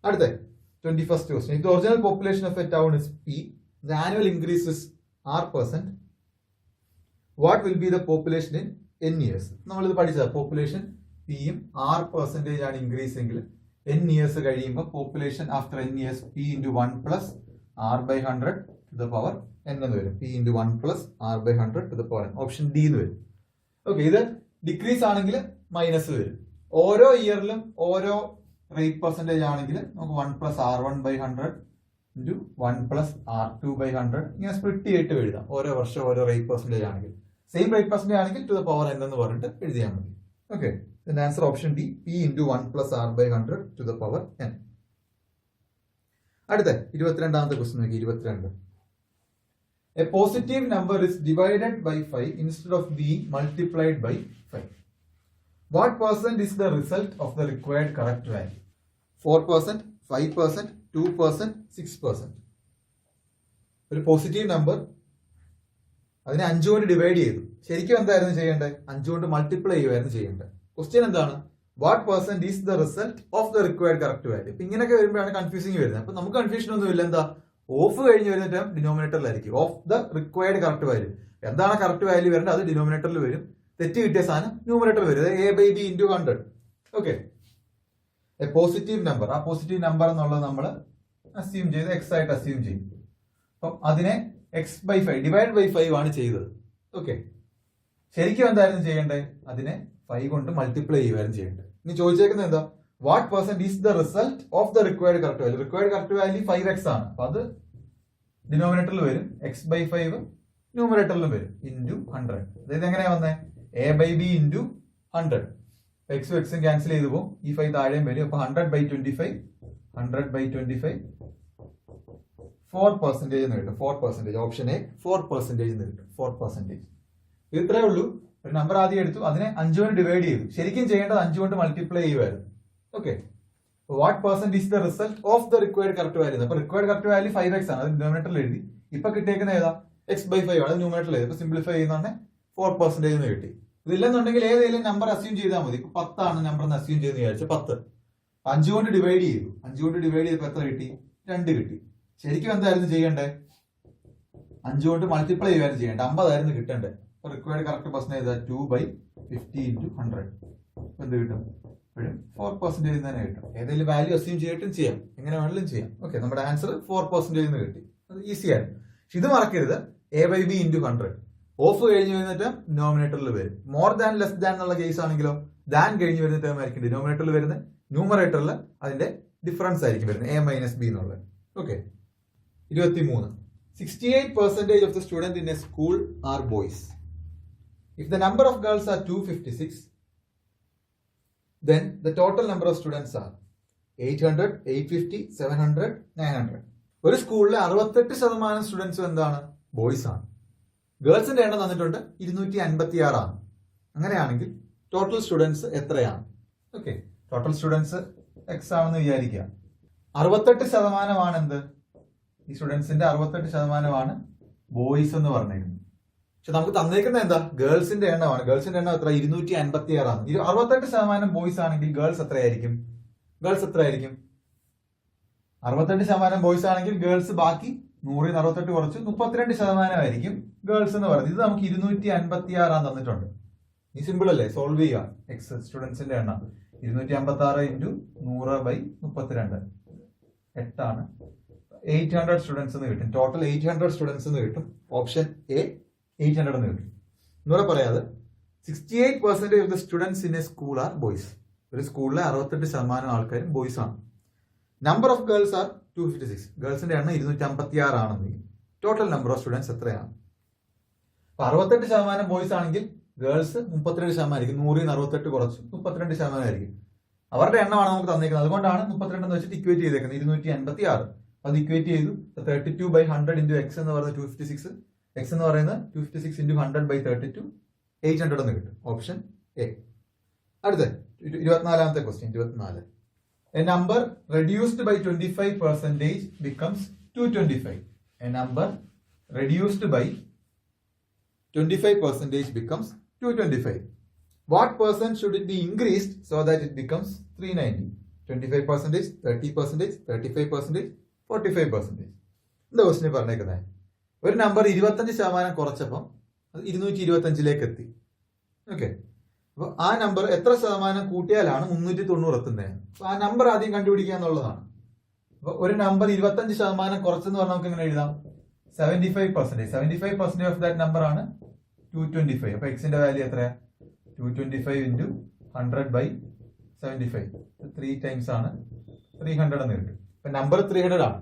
അടുത്ത 21st question. If the original population of a town is P, the annual increase is R%, what will be the population in N years? നമ്മളിത് പഠിച്ചത് population പിയും R% ആണ് increase എങ്കിൽ N years കഴിയുമ്പോൾ population after N years P into 1 plus R/100 to the power N എന്ന് വരും. P into 1 plus R/100 to the power N. Option D എന്ന് വരും. ഓക്കെ, ഇത് ഡിക്രീസ് ആണെങ്കിൽ മൈനസ് വരും. ഓരോ ഇയറിലും ഓരോ റേറ്റ് പെർസെൻറ്റേജ് ആണെങ്കിൽ നമുക്ക് 1 plus R1/100 into 1 plus R2/100 ഇങ്ങനെ സ്പ്ലിറ്റ് ചെയ്തിട്ട് എഴുതാം. ഓരോ വർഷം ഓരോ റേറ്റ് പെർസെൻറ്റേജ് ആണെങ്കിൽ. സെയിം റേറ്റ് പെർസെൻറ്റേജ് ആണെങ്കിൽ ടു ദ പവർ N എന്ന് പറഞ്ഞിട്ട് എഴുതിയാൽ മതി. Okay, answer option D, P into 1 plus R/100 to the power N. അടുത്ത 22ാമത്തെ ക്വസ്റ്റ്യൻ നോക്കി. 22. A positive number is divided by 5 instead of being multiplied by 5. What percent is the result of the required correct value? 4%, 5%, 2%, 6%. ഒരു positive number അതിനെ 5 കൊണ്ട് divide ചെയ്തു. ശരിക്കും എന്തായിരുന്നു ചെയ്യേണ്ടത്? 5 കൊണ്ട് മൾട്ടിപ്ലൈ ചെയ്യുമായിരുന്നു ചെയ്യേണ്ടത്. ക്വസ്റ്റ്യൻ എന്താണ്? What percent is the result of the required correct value. ഇപ്പൊ ഇങ്ങനെയൊക്കെ വരുമ്പോഴാണ് കൺഫ്യൂസിങ് വരുന്നത്. അപ്പൊ നമുക്ക് കൺഫ്യൂഷൻ ഒന്നുമില്ല. എന്താ? ഓഫ് കഴിഞ്ഞ് വരുന്ന ടേം ഡിനോമിനേറ്ററിലായിരിക്കും. Of the required correct value. എന്താണ് കറക്റ്റ് വാല്യൂ വരേണ്ടത്? അത് ഡിനോമിനേറ്ററിൽ വരും. തെറ്റ് കിട്ടിയ സാധനം ന്യൂമറേറ്റർ വരും. A/B into 100. Okay, A positive number. ആ പോസിറ്റീവ് നമ്പർ എന്നുള്ളത് നമ്മൾ അസ്യൂം ചെയ്ത് എക്സ് ആയിട്ട് അസ്യൂം ചെയ്യും. അപ്പം അതിനെ x/5 ഡിവൈഡ് ബൈ 5 ആണ് ചെയ്തത്. ഓക്കെ, ശരിക്കും എന്തായിരുന്നു ചെയ്യേണ്ടത്? അതിനെ 5 കൊണ്ട് മൾട്ടിപ്ലൈ ചെയ്യുമായിരുന്നു ചെയ്യേണ്ടത്. ഇനി ചോദിച്ചേക്കുന്നത് എന്താ? What percent is the result of the required correct value. Required correct value 5x ആണ്. അപ്പൊ അത് ഡിനോമിനേറ്ററിൽ വരും. x/5 ന്യൂമറേറ്ററിലും വരും. ഇൻറ്റു 100. അതായത് എങ്ങനെയാ വന്നേ? A/B into 100. എക്സും എക്സും ക്യാൻസൽ ചെയ്തു പോകും. ഈ 5 താഴെയും വരും. അപ്പൊ 100/25 100/25 4% എന്ന് കിട്ടും. 4%. ഓപ്ഷൻ എ 4% എന്ന് കിട്ടും. 4%. ഇത്രേ ഉള്ളൂ. ഒരു നമ്പർ ആദ്യം എടുത്തു, അതിനെ 5 കൊണ്ട് ഡിവൈഡ് ചെയ്തു. ശരിക്കും ചെയ്യേണ്ടത് 5 കൊണ്ട് മൾട്ടിപ്ലൈ ചെയ്യുമായിരുന്നു. Okay, what percent is the result of the required correct value. അപ്പൊ റിക്വയർഡ് കറക്റ്റ് വാല്യൂ 5x ആണ്. അത് ഡിനോമിനേറ്ററിൽ എഴുതി. ഇപ്പൊ കിട്ടിയേക്കുന്ന ഏതാ? x/5 ആണ്. അത് ന്യൂമറേറ്ററിൽ എഴുതി. ഇപ്പൊ സിംപ്ലിഫൈ ചെയ്യുന്നതാണ് 4% എന്ന് കിട്ടി. ഇതില്ലെന്നുണ്ടെങ്കിൽ ഏതെങ്കിലും നമ്പർ അസ്യൂം ചെയ്താൽ മതി. ഇപ്പൊ 10 ആണ് നമ്പർ എന്ന് അസ്യൂം ചെയ്ത് വിചാരിച്ചു. 10 5 കൊണ്ട് ഡിവൈഡ് ചെയ്തു. 5 കൊണ്ട് ഡിവൈഡ് ചെയ്തപ്പോൾ എത്ര കിട്ടി? 2 കിട്ടി. ശരിക്കും എന്തായിരുന്നു ചെയ്യേണ്ടത്? 5 കൊണ്ട് മൾട്ടിപ്ലൈ ചെയ്യുകയായിരുന്നു ചെയ്യേണ്ടത്. 50 ആയിരുന്നു കിട്ടേണ്ടത്. Required correct percentage 2/50 into 100. എന്ത് കിട്ടും? 4% തന്നെ കിട്ടും. ഏതെങ്കിലും വാല്യൂ അസ്യൂം ചെയ്തിട്ടും ചെയ്യാം, എങ്ങനെ വേണമെങ്കിലും ചെയ്യാം. ഓക്കെ, നമ്മുടെ ആൻസർ 4% എന്ന് കിട്ടി. അത് ഈസിയാണ്. പക്ഷെ ഇത് മറക്കരുത്. A/B into 100. ഓഫ് കഴിഞ്ഞ് വരുന്ന ഡിനോമിനേറ്ററിൽ വരും. മോർ ദാൻ ലെസ് ദാൻ എന്നുള്ള കേസ് ആണെങ്കിലോ ദാൻ കഴിഞ്ഞ് വരുന്ന ടേം ആയിരിക്കും ഡിനോമിനേറ്ററിൽ വരുന്നത്. ന്യൂമറേറ്ററിൽ അതിന്റെ ഡിഫറൻസ് ആയിരിക്കും വരുന്നത്. A-B എന്നുള്ളത്. Okay, 23. 68% of the students in a school are boys. If the number of girls are 256, then the total number of students are 800, 850, 700, 900. ഒരു സ്കൂളിലെ 68% സ്റ്റുഡൻസ് എന്താണ്? ബോയ്സ് ആണ്. ഗേൾസിന്റെ എണ്ണം തന്നിട്ടുണ്ട് 256 ആണ്. അങ്ങനെയാണെങ്കിൽ ടോട്ടൽ സ്റ്റുഡൻസ് എത്രയാണ്? ഓക്കെ, ടോട്ടൽ സ്റ്റുഡൻസ് എക്സ് ആണെന്ന് വിചാരിക്കുക. 68% എന്ത്? ഈ സ്റ്റുഡൻസിന്റെ 68% ബോയ്സ് എന്ന് പറഞ്ഞിരുന്നു. പക്ഷെ നമുക്ക് തന്നേക്കുന്നത് എന്താ? ഗേൾസിന്റെ എണ്ണമാണ്. ഗേൾസിന്റെ എണ്ണം എത്ര? 256 ആണ്. 68% ബോയ്സ് ആണെങ്കിൽ ഗേൾസ് എത്രയായിരിക്കും? 68% ബോയ്സ് ആണെങ്കിൽ ഗേൾസ് ബാക്കി 100-68 കുറച്ച് 32% ആയിരിക്കും ഗേൾസ് എന്ന് പറയുന്നത്. ഇത് നമുക്ക് 256 തന്നിട്ടുണ്ട്. ഈ സിമ്പിൾ അല്ലേ? സോൾവ് ചെയ്യാം. എക്സ് സ്റ്റുഡൻസിന്റെ എണ്ണം 256 into 100/32 8 800 സ്റ്റുഡൻസ് എന്ന് കിട്ടും. ടോട്ടൽ 800 സ്റ്റുഡൻസ് എന്ന് കിട്ടും. ഓപ്ഷൻ എ 800 എന്ന് കിട്ടും. എന്നൂടെ പറയാതെ 68% of the students in a school are boys. ഒരു സ്കൂളിലെ 68% ആൾക്കാരും ബോയ്സ് ആണ്. Number of girls are 256. ഗേൾസിന്റെ എണ്ണം 256 ആണെന്നെങ്കിൽ ടോട്ടൽ നമ്പർ ഓഫ് സ്റ്റുഡൻസ് എത്രയാണ്? അപ്പൊ 68% ബോയ്സ് ആണെങ്കിൽ ഗേൾസ് 32% ആയിരിക്കും. 100-68 കുറച്ച് 32% ആയിരിക്കും. അവരുടെ എണ്ണമാണ് നമുക്ക് തന്നേക്കുന്നത്. അതുകൊണ്ടാണ് 32 എന്ന് വെച്ചിട്ട് ഇക്വേറ്റ് ചെയ്തേക്കുന്നത്. 286 അത് ഇക്വേറ്റ് ചെയ്തു. 32/100 into x എന്ന് പറയുന്നത് 256. x എന്ന് പറയുന്നത് 256 into 100/32 800 എന്ന് കിട്ടും. Option A. അടുത്ത 24ാമത്തെ question. 24. A number reduced by 25% becomes 225. A number reduced by 25% becomes 225. What percent should it be increased so that it becomes 390? 25%, 30%, 35%, 45%. എന്താ ക്വസ്റ്റിന് പറഞ്ഞേക്കുന്നത്? ഒരു നമ്പർ 25% കുറച്ചപ്പം അത് 225 എത്തി. ഓക്കെ, അപ്പൊ ആ നമ്പർ എത്ര ശതമാനം കൂട്ടിയാലാണ് 390 എത്തുന്നത്? അപ്പൊ ആ നമ്പർ ആദ്യം കണ്ടുപിടിക്കുക എന്നുള്ളതാണ്. അപ്പൊ ഒരു നമ്പർ 25% കുറച്ചെന്ന് പറഞ്ഞാൽ നമുക്ക് എങ്ങനെ എഴുതാം? 75%. 75% ഓഫ് ദാറ്റ് നമ്പർ ആണ് 225. അപ്പൊ എക്സിന്റെ വാല്യൂ എത്രയാ? 225 into 100/75. 3 ടൈംസ് ആണ് 300 എന്ന് കിട്ടും. അപ്പൊ നമ്പർ 300 ആണ്.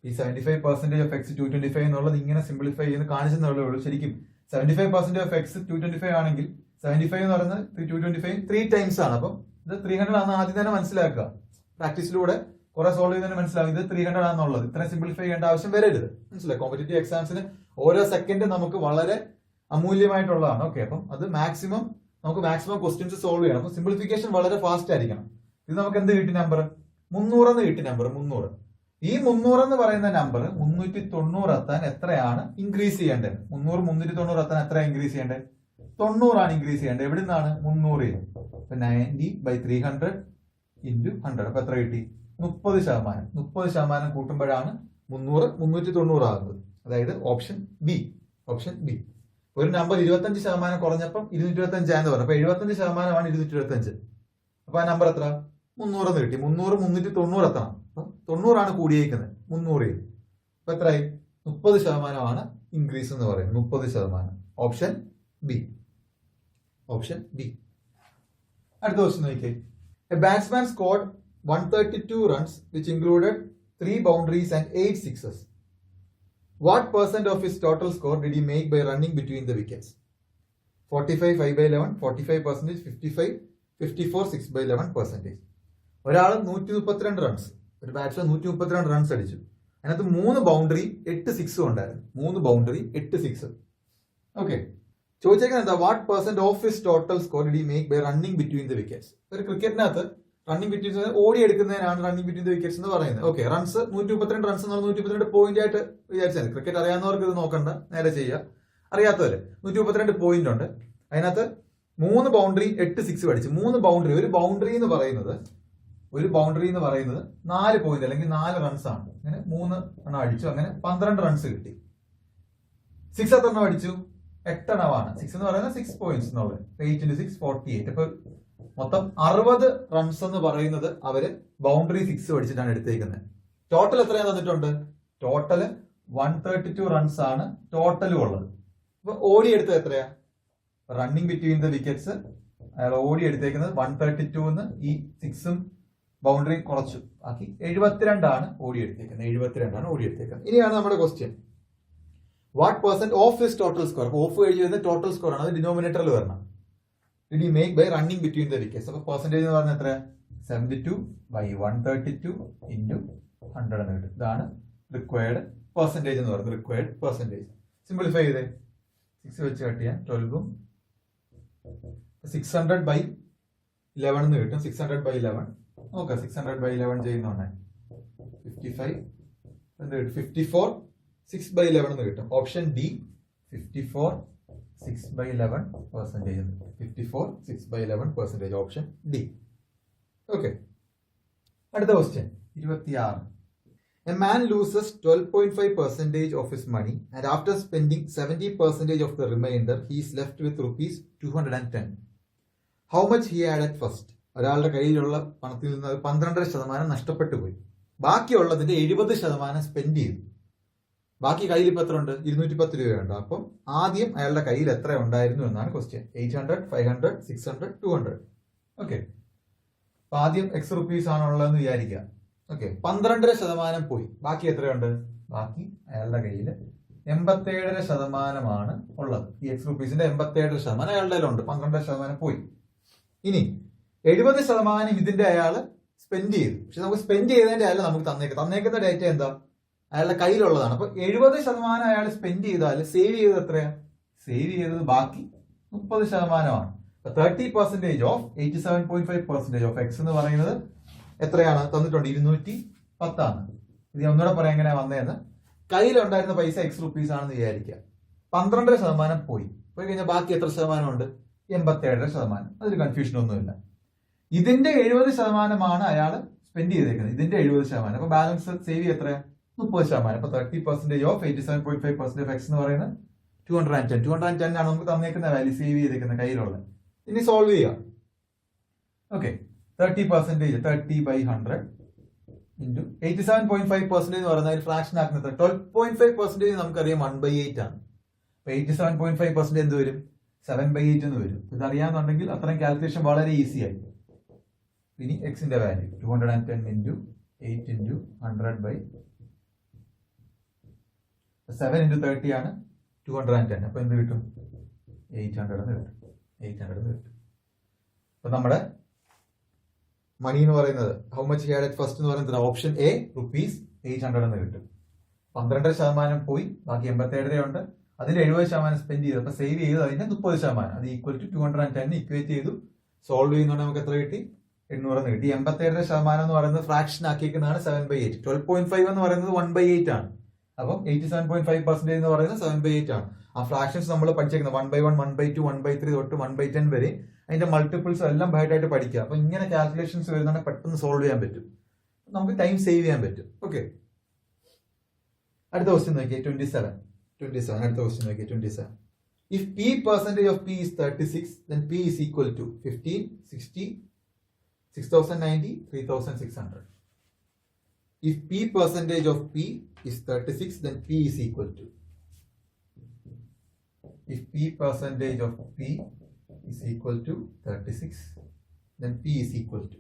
ഈ 75% ഓഫ് എക്സ് 225 എന്നുള്ളത് ഇങ്ങനെ സിംപ്ലിഫൈ ചെയ്ത് കാണിച്ചെന്നുള്ളേ ഉള്ളൂ. ശരിക്കും 75% ഓഫ് എക്സ് 225 ആണെങ്കിൽ 75 എന്ന് പറയുന്നത് 225 3 ടൈംസ് ആണ്. അപ്പം ഇത് 300 ആണെന്ന് ആദ്യം തന്നെ മനസ്സിലാക്കുക. പ്രാക്ടീസിലൂടെ കുറെ സോൾവ് ചെയ്തതിന് മനസ്സിലാവും ഇത് 300 ആണെന്നുള്ളത്. ഇത്ര സിംപ്ലിഫൈ ചെയ്യേണ്ട ആവശ്യം വരരുത്. മനസ്സിലായി? കോമ്പറ്റേറ്റീവ് എക്സാംസിന് ഓരോ സെക്കൻഡ് നമുക്ക് വളരെ അമൂല്യമായിട്ടുള്ളതാണ്. ഓക്കെ, അപ്പം അത് നമുക്ക് മാക്സിമം ക്വസ്റ്റ്യൻസ് സോൾവ് ചെയ്യണം. അപ്പൊ സിംപ്ലിഫിക്കേഷൻ വളരെ ഫാസ്റ്റ് ആയിരിക്കണം. ഇത് നമുക്ക് എന്ത് കിട്ടി? നമ്പർ 300 എന്ന് കിട്ടി. നമ്പർ 300. ഈ 300 എന്ന് പറയുന്ന നമ്പർ 390 എത്താൻ എത്രയാണ് ഇൻക്രീസ് ചെയ്യേണ്ടത്? 390 എത്താൻ എത്ര ഇൻക്രീസ് ചെയ്യേണ്ടത്? 90 ആണ് ഇൻക്രീസ് ചെയ്യേണ്ടത്. എവിടെ നിന്നാണ്? 300. 90/300 into 100. അപ്പൊ എത്ര കിട്ടി? 30%. 30% കൂട്ടുമ്പോഴാണ് 390 ആകുന്നത്. അതായത് ഓപ്ഷൻ ബി. Option B. ഒരു നമ്പർ 25% കുറഞ്ഞപ്പം 225 ആണെന്ന് പറഞ്ഞു. അപ്പൊ 75% 225. അപ്പൊ ആ നമ്പർ എത്ര? 300 എന്ന് കിട്ടി. 390 എത്തണം. അപ്പൊ 90 ആണ് കൂടിയേക്കുന്നത്. 300. അപ്പൊ എത്രയായി? 30% ഇൻക്രീസ് എന്ന് പറയുന്നത്. 30%. Option B. Option B. അടുത്ത ക്വസ്റ്റ്യൻ നോക്കിയേ. A batsman scored 132 runs which included 3 boundaries and 8 sixes. What percent of his total score did he make by running between the wickets? 45 5/11, 45%, 55, 54 6/11%. ഒരാൾ 132 റൺസ്, ഒരു ബാറ്റ്സ്മാൻ 132 റൺസ് അടിച്ചു. അതിനകത്ത് 3 boundary 8 സിക്സും ഉണ്ടായിരുന്നു. 3 boundary 8 six. Okay, ചോദിച്ചേക്കുന്നത് എന്താ? What percent of his total score did he make by running between the wickets. ഒരു ക്രിക്കറ്റിനകത്ത് റണ്ണിംഗ് ബിറ്റ്വീൻ ഓടി എടുക്കുന്നതിനാണ് റണ്ണിംഗ് ബിറ്റ്വീൻ ദ വിക്കറ്റ്സ് എന്ന് പറയുന്നത്. ഓക്കെ, റൺസ് 132 റൺസ് എന്ന് പറഞ്ഞാൽ 132 പോയിന്റ് ആയിട്ട് വിചാരിച്ചാൽ ക്രിക്കറ്റ് അറിയാവുന്നവർക്ക് ഇത് നോക്കണ്ട, നേരെ ചെയ്യുക. അറിയാത്തവര് 132 പോയിന്റ് ഉണ്ട്. അതിനകത്ത് 3 ബൗണ്ടറി 8 സിക്സ് അടിച്ചു. 3 ബൗണ്ടറി, ഒരു ബൗണ്ടറി എന്ന് പറയുന്നത് 4 പോയിന്റ് അല്ലെങ്കിൽ 4 റൺസ് ആണ്. അങ്ങനെ 3 എണ്ണം അടിച്ചു. അങ്ങനെ 12 റൺസ് കിട്ടി. 6 എത്ര എണ്ണം അടിച്ചു? 8 എണ്ണമാണ്. 6 എന്ന് പറയുന്നത് 6 പോയിന്റ്സ് എന്നുള്ളത്. 8 into 6 48. അപ്പൊ മൊത്തം 60 റൺസ് എന്ന് പറയുന്നത് അവര് ബൗണ്ടറി 6 അടിച്ചിട്ടാണ് എടുത്തേക്കുന്നത്. ടോട്ടൽ എത്രയാണ് തന്നിട്ടുണ്ട്? ടോട്ടല് 132 റൺസ് ആണ് ടോട്ടലും ഉള്ളത്. അപ്പൊ ഓടി എടുത്തത് എത്രയാ? റണ്ണിങ് ബിറ്റ്വീൻ ദ വിക്കറ്റ്സ് അയാൾ ഓടി എടുത്തേക്കുന്നത് 132 എന്ന് ഈ 6ഉം ബൗണ്ടറി കുറച്ചു. ബാക്കി 72 ആണ് ഓടി എടുത്തേക്കുന്നത്. ഇനിയാണ് നമ്മുടെ question. What percent of his total score? Of കഴിഞ്ഞ് വരുന്ന ടോട്ടൽ സ്കോർ ആണ്. അത് ഡിനോമിനേറ്ററിൽ വരണം. Did he make by running between the wickets. അപ്പൊ പെർസെന്റേജ് എന്ന് പറഞ്ഞാൽ എത്ര? 72/132 into 100 എന്ന് കിട്ടും. ഇതാണ് റിക്വയർഡ് പെർസെന്റേജ് എന്ന് പറയുന്നത്. റിക്വയർഡ് പെർസെന്റേജ് സിംപ്ലിഫൈ ചെയ്തേ. 6 വെച്ച് കട്ട് ചെയ്യാൻ 12ഉം 600/11 എന്ന് കിട്ടും. 600/11 നോക്കാം. 600/11 ചെയ്യുന്നോണ്ടേ 55 എന്ത് കിട്ടും? 54 6/11 എന്ന് കിട്ടും. Option D 54 6/11%. 54 6/11%. Option D. Okay, അടുത്ത question 26. A man loses 12.5% of his money and after spending 70% of the remainder he is left with ₹210. How much he had at first? ഒരാളുടെ കയ്യിലുള്ള പണത്തിൽ നിന്ന് 12% നഷ്ടപ്പെട്ടു പോയി. ബാക്കിയുള്ളതിന്റെ 70% സ്പെൻഡ് ചെയ്തു. ബാക്കി കയ്യിൽ ഇപ്പൊ എത്ര ഉണ്ട്? 210 രൂപയുണ്ട്. അപ്പം ആദ്യം അയാളുടെ കയ്യിൽ എത്ര ഉണ്ടായിരുന്നു എന്നാണ് ക്വസ്റ്റ്യൻ. 800, 500, 600, 200. ഓക്കെ, അപ്പൊ ആദ്യം എക്സ് റുപ്പീസ് ആണുള്ളതെന്ന് വിചാരിക്കുക. ഓക്കെ, 12% പോയി. ബാക്കി എത്രയുണ്ട്? ബാക്കി അയാളുടെ കയ്യിൽ 87% ഉള്ളത്. ഈ എക്സ് റുപ്പീസിന്റെ 87% അയാളുടെ കയ്യിലുണ്ട്. 12% പോയി. ഇനി 70% ഇതിന്റെ അയാൾ സ്പെൻഡ് ചെയ്തു. പക്ഷെ നമുക്ക് സ്പെൻഡ് ചെയ്തതിന്റെ അയാൾ നമുക്ക് തന്നേക്കുന്ന ഡേറ്റ എന്താ? അയാളുടെ കയ്യിലുള്ളതാണ്. അപ്പൊ 70% അയാൾ സ്പെൻഡ് ചെയ്താൽ സേവ് ചെയ്തത് എത്രയാ? സേവ് ചെയ്തത് ബാക്കി 30%. 30% ഓഫ് 87.5% ഓഫ് എക്സ് എന്ന് പറയുന്നത് എത്രയാണ് തന്നിട്ടുണ്ട്? 210 ആണ്. ഇത് ഒന്നുകൂടെ പറയാം എങ്ങനെയാ വന്നതെന്ന്. കയ്യിലുണ്ടായിരുന്ന പൈസ എക്സ് റുപ്പീസ് ആണെന്ന് വിചാരിക്കുക. 12% പോയി കഴിഞ്ഞാൽ ബാക്കി എത്ര ശതമാനമുണ്ട്? 87%. അതിൽ കൺഫ്യൂഷൻ ഒന്നുമില്ല. ഇതിന്റെ 70% അയാൾ സ്പെൻഡ് ചെയ്തേക്കുന്നത്, ഇതിന്റെ 70%. അപ്പൊ ബാലൻസ് സേവ് എത്ര? 30%. അപ്പൊ 30% ഓഫ് 87.5% ഓഫ് എക്സ് എന്ന് പറയുന്നത് 210 ആണ് നമുക്ക് തന്നേക്കുന്ന വാല്യൂ, സേവ് ചെയ്തേക്കുന്ന കയ്യിലുള്ള. ഇനി സോൾവ് ചെയ്യാം. ഓക്കെ, 30% 30/100 ഇൻറ്റു 87.5% എന്ന് പറയുന്നത് ഒരു ഫ്രാക്ഷൻ ആക്കുന്നത് 12.5% നമുക്കറിയാം 1/8 ആണ്. അപ്പൊ 87.5% എന്ത് വരും? 7/8 എന്ന് വരും. ഇതറിയാന്നുണ്ടെങ്കിൽ അത്രയും കാൽക്കുലേഷൻ വളരെ ഈസി ആയി. ഇനി എക്സിന്റെ വാല്യൂ 210 ഇൻറ്റു 8 ഇൻറ്റു 100/7 ഇൻറ്റു 30 ആണ് 210. അപ്പൊ എന്ത് കിട്ടും? 800 എന്ന് കിട്ടും. 800 എന്ന് കിട്ടും. അപ്പൊ നമ്മുടെ മണി എന്ന് പറയുന്നത് how much had at first എന്ന് പറയുന്നത് ഓപ്ഷൻ എ ₹800 എന്ന് കിട്ടും. 12% പോയി, ബാക്കി 87 ഉണ്ട്. അതിൽ 70% സ്പെൻഡ് ചെയ്തു. അപ്പൊ സേവ് ചെയ്ത് അതിന്റെ 30%, അത് ഈക്വൽ ടു 210 ഇക്വേറ്റ് ചെയ്തു. സോൾവ് ചെയ്യുന്നുണ്ട് നമുക്ക് എത്ര കിട്ടി? 800 എന്ന് കിട്ടി. 87% എന്ന് പറയുന്നത് ഫ്രാക്ഷൻ ആക്കിയിരിക്കുന്നതാണ് 7/8. 12.5 എന്ന് പറയുന്നത് 1/8 ആണ്. അപ്പം 87.5% എന്ന് പറയുന്നത് 7/8 ആണ്. ആ ഫ്രാക്ഷൻസ് നമ്മൾ പഠിച്ചേക്കുന്നത് 1/1, 1/2, 1/3 തൊട്ട് 1/10 വരെ അതിന്റെ മൾട്ടിപ്പിൾസ് എല്ലാം ബൈറ്റായിട്ട് പഠിക്കുക. അപ്പൊ ഇങ്ങനെ കാൽക്കുലേഷൻസ് വരുന്നതാണ് പെട്ടെന്ന് സോൾവ് ചെയ്യാൻ പറ്റും, നമുക്ക് ടൈം സേവ് ചെയ്യാൻ പറ്റും. ഓക്കെ, അടുത്ത ക്വസ്റ്റ്യൻ നോക്കിയേ. 27. അടുത്ത ക്വസ്റ്റ്യൻ നോക്കിയേ. 27. If P% of P is 36, then P is equal to 15, 60, 6090, 3600. If P% of P is 36, then P is equal to. If P% of P is equal to 36, then P is equal to.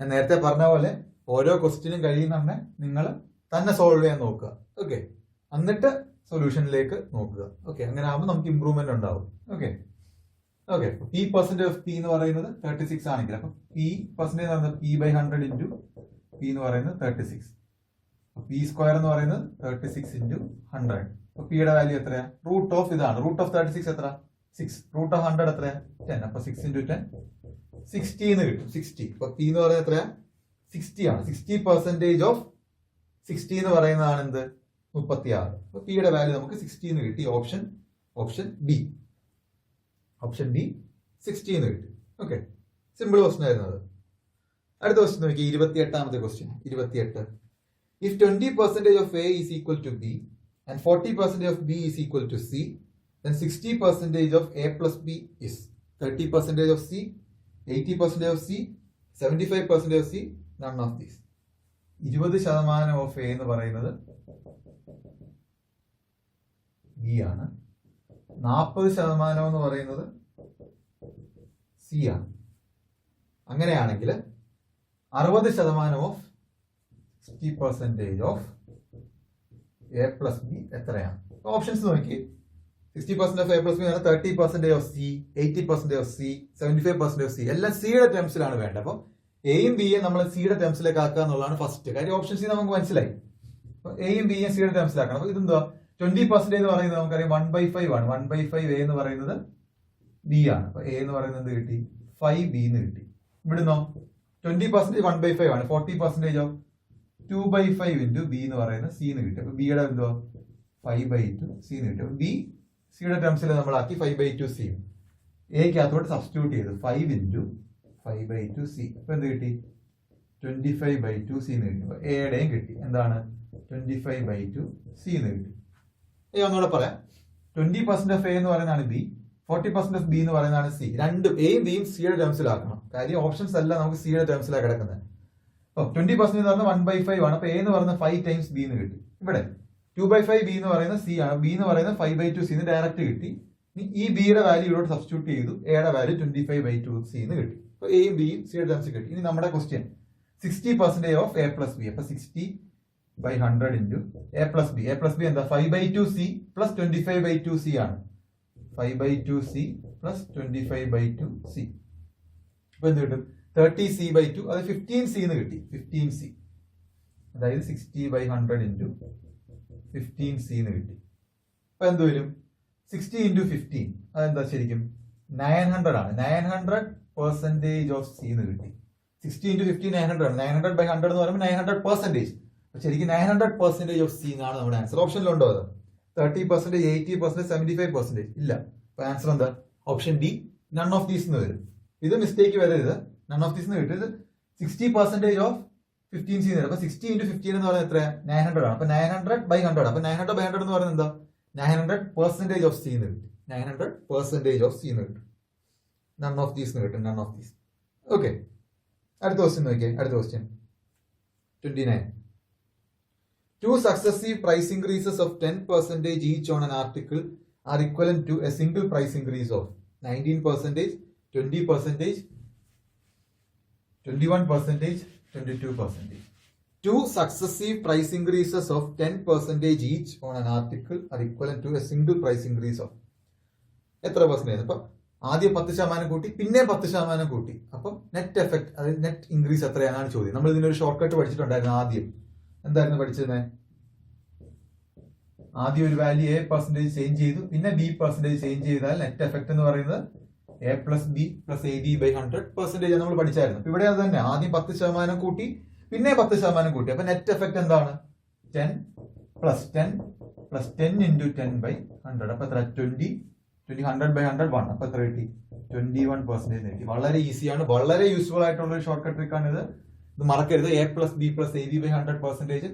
ഞാൻ നേരത്തെ പറഞ്ഞ പോലെ ഓരോ ക്വസ്റ്റ്യനും കഴിയുന്നുണ്ടെ നിങ്ങൾ തന്നെ solve ചെയ്യാൻ നോക്കുക. ഓക്കെ, എന്നിട്ട് സൊല്യൂഷനിലേക്ക് നോക്കുക. ഓക്കെ, അങ്ങനെ ആകുമ്പോൾ നമുക്ക് ഇമ്പ്രൂവ്മെന്റ് ഉണ്ടാവും. ഓക്കെ, P% of P എന്ന് പറയുന്നത് 36 ആണെങ്കിൽ അപ്പൊ P% എന്ന് പറയുന്നത് P/100 ഇൻറ്റു P എന്ന് പറയുന്നത് 36. P സ്ക്വയർ എന്ന് പറയുന്നത് 36 ഇൻറ്റു 100. അപ്പൊ പിയുടെ വാല്യൂ എത്രയാ? റൂട്ട് ഓഫ് ഇതാണ്. റൂട്ട് ഓഫ് 36 എത്ര? 6. റൂട്ട് ഓഫ് 100 എത്രയാ? 10. അപ്പൊ 6 ഇൻറ്റു 10 60 എന്ന് കിട്ടും. 60. അപ്പൊ P എന്ന് പറയുന്നത് എത്രയാ? 60 ആണ്. 60% ഓഫ് 60 എന്ന് പറയുന്നതാണ് എന്ത്? 36. അപ്പൊ പിയുടെ വാല്യൂ നമുക്ക് 60 എന്ന് കിട്ടി. ഓപ്ഷൻ ബി 60 എന്ന് കിട്ടി. ഓക്കെ, സിമ്പിൾ ക്വസ്റ്റ്യൻ ആയിരുന്നു അത്. അടുത്ത ക്വസ്റ്റ്യൻ നോക്കി. 28ാമത്തെ question. 28. If 20% of A is equal to B and 40% of B is equal to C, then 60% of A plus B is 30% of C, 80% of C, 75% of C, none of these. 20% of A എന്ന് പറയുന്നത് B ആണ്. 40% എന്ന് പറയുന്നത് C ആണ്. അങ്ങനെയാണെങ്കിൽ 60% of 60% of A plus B എത്രയാണ്? Options നോക്കി. 60% of A plus B 30% of C, 80% of C, 75% of C. എല്ലാം സിയുടെ ടേംസിലാണ് വേണ്ടത്. അപ്പൊ എയും ബിയും നമ്മൾ സിയുടെ ടേംസിലേക്ക് ആക്കുക എന്നുള്ളതാണ് ഫസ്റ്റ് കാര്യം. ഓപ്ഷൻ സി നമുക്ക് മനസ്സിലായി. അപ്പൊ എയും ബിയും സിയുടെ ടേംസിലാക്കണം. അപ്പൊ ഇതെന്താ? 20% എന്ന് പറയുന്നത് നമുക്കറിയാം 1/5 ആണ്. 1/5 A എന്ന് പറയുന്നത് ബി ആണ്. അപ്പൊ A എന്ന് പറയുന്നത് എന്ത് കിട്ടി? 5B എന്ന് കിട്ടി. ഇവിടുന്നോ 20% 1/5 ആണ്. 40% 2/5 ഇൻറ്റു ബി എന്ന് പറയുന്നത് സി എന്ന് കിട്ടി. അപ്പൊ ബിയുടെ എന്തോ 5/2 സി എന്ന് കിട്ടി. അപ്പൊ ബി സിയുടെ ടേംസിൽ നമ്മളാക്കി 5/2 സി. എക്ക് അകത്തോട്ട് സബ്സ്റ്റിറ്റ്യൂട്ട് ചെയ്തു 5 ഇൻറ്റു 5/2 സി. അപ്പൊ എന്ത് കിട്ടി? 25/2 സി എന്ന് കിട്ടി. അപ്പൊ എയുടെയും കിട്ടി. എന്താണ്? 25/2 സി എന്ന് കിട്ടി. ഒന്നുകൂടെ പറയാം. 20% ഓഫ് എ എന്ന് പറയുന്നതാണ് ബി, 40% ഓഫ് ബി എന്ന് പറയുന്നതാണ് സി. രണ്ടും എയും ബിയും സിയുടെ ടേംസിലാക്കണം. കാര്യം ഓപ്ഷൻസ് അല്ല നമുക്ക് സിയുടെ ടേംസിലാണ് കിടക്കുന്നത്. അപ്പൊ 20% എന്ന് പറഞ്ഞാൽ 1/5 ആണ്. അപ്പൊ എ എന്ന് പറയുന്നത് 5 ടൈംസ് ബി എന്ന് കിട്ടി. ഇവിടെ 2/5 ബി എന്ന് പറയുന്നത് സി ആണ്. ബി എന്ന് പറയുന്നത് 5/2 സി എന്ന് ഡയറക്റ്റ് കിട്ടി. ഈ ബിയുടെ വാല്യൂ ഇവിടെ സബ്സ്റ്റിറ്റ്യൂട്ട് ചെയ്തു. എയുടെ വാല്യൂ 25/2 സി എന്ന് കിട്ടി. അപ്പൊ എയും ബിയും സിയുടെ ടേംസ് കിട്ടി. ഇനി നമ്മുടെ question 60% of A plus B. അപ്പൊ 60/100 into A plus B. A plus B എന്താ? 5/2 സി പ്ലസ് 25/2 സി ആണ്. 5/2 സി പ്ലസ് 25/2 സി. അപ്പൊ എന്ത് കിട്ടും? 30C/2. അത് 15C എന്ന് കിട്ടി. 15C അതായത് 60/100 ഇൻറ്റു 15C എന്ന് കിട്ടി. അപ്പൊ എന്ത് വരും? 60 ഇൻറ്റു 15 അതെന്താ ശരിക്കും? 900 ആണ്. 900% ഓഫ് സി എന്ന് കിട്ടി. 60 ഇൻറ്റു 15 900 ആണ്. 900/100 എന്ന് പറയുമ്പോൾ 900%. അപ്പൊ ശരിക്കും 900% ഓഫ് സി എന്നാണ് നമ്മുടെ ആൻസർ. ഓപ്ഷനിലുണ്ടോ അത്? 30%, 80%, 75% ഇല്ല. അപ്പൊ ആൻസർ എന്താ? Option D none of these എന്ന് വരും. ഇത് മിസ്റ്റേക്ക് വരരുത്. നൺ ഓഫ് ദീസ് എന്ന് കിട്ടും. ഇത് 60% ഓഫ് 15C എന്ന്. അപ്പൊ 60 into 15 എന്ന് പറയുന്നത് എത്ര? 900 ആണ്. അപ്പൊ 900/100. അപ്പൊ 900/100 എന്ന് പറയുന്നത് എന്താ? 900% ഓഫ് സി എന്ന് കിട്ടും. 900% ഓഫ് സി എന്ന് കിട്ടും. നൺ ഓഫ് ദീസ് എന്ന് കിട്ടും. None of these. ഓക്കെ, അടുത്ത ക്വസ്റ്റ്യൻ നോക്കിയേ. അടുത്ത question 29. 2 successive price increases of 10% each on an article are equivalent to a single price increase of 19%, 20%, 21%, 22%. 2 successive price increases of 10% each on an article are equivalent to a single price increase of എത്ര percentage? അപ്പൊ ആദ്യം 10% കൂട്ടി, പിന്നെ 10% കൂട്ടി. അപ്പം net effect, അതായത് net increase എത്രയാണെന്നാണ് ചോദ്യം. നമ്മൾ ഇതിനൊരു ഷോർട്ട് കട്ട് പഠിച്ചിട്ടുണ്ടായിരുന്നു. ആദ്യം എന്തായിരുന്നു പഠിച്ചത്? ആദ്യം ഒരു വാല്യൂ A% ചേഞ്ച് ചെയ്തു, പിന്നെ B% ചേഞ്ച് ചെയ്താൽ നെറ്റ് എഫക്ട് എന്ന് പറയുന്നത് A+B+AB/100% നമ്മൾ പഠിച്ചായിരുന്നു. ഇവിടെ അത് തന്നെ, ആദ്യം 10% കൂട്ടി, പിന്നെ 10% കൂട്ടി. അപ്പൊ നെറ്റ് എഫക്ട് എന്താണ്? 10 + 10 + 10 × 10/100. അപ്പൊ എത്ര? 20. 100/100 1. അപ്പൊ എത്ര കിട്ടി? 21% കിട്ടി. വളരെ ഈസിയാണ്, വളരെ യൂസ്ഫുൾ ആയിട്ടുള്ള ഒരു ഷോർട്ട് കട്ട് ട്രിക്കാണ് ഇത്. ഇത് മറക്കരുത്. A+B+AB/100%.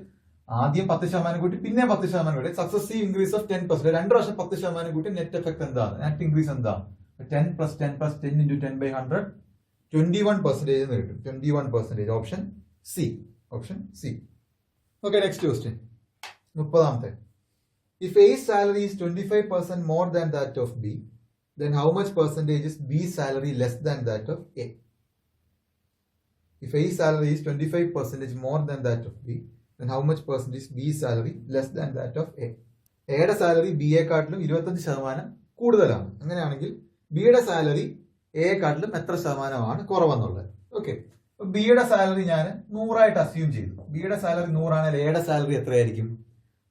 ആദ്യം 10% കൂട്ടി, പിന്നെ 10% കൂട്ടി. Successive increase of 10%. 2 പ്രാവശ്യം 10% കൂട്ടി. നെറ്റ് എഫക്ട് എന്താണ്? നെറ്റ് ഇൻക്രീസ് എന്താണ്? 10 + 10 + 10 × 10/100 21% എന്ന് കിട്ടും. 21%. Option C. Option C. Okay, next question 30. If A's salary is 25% more than that of B, then how much percentage is B's salary less than that of A? If A's salary is 25% more than that of B, then how much percentage is B's salary less than that of A? എയുടെ salary ബിയെക്കാട്ടിലും 25% കൂടുതലാണ്. അങ്ങനെയാണെങ്കിൽ ബിയുടെ salary എയെക്കാട്ടിലും എത്ര ശതമാനമാണ് കുറവെന്നുള്ളത്? Okay, ബിയുടെ salary ഞാൻ 100 assume ചെയ്തു. ബിയുടെ സാലറി 100 ആണെങ്കിൽ എയുടെ സാലറി എത്രയായിരിക്കും?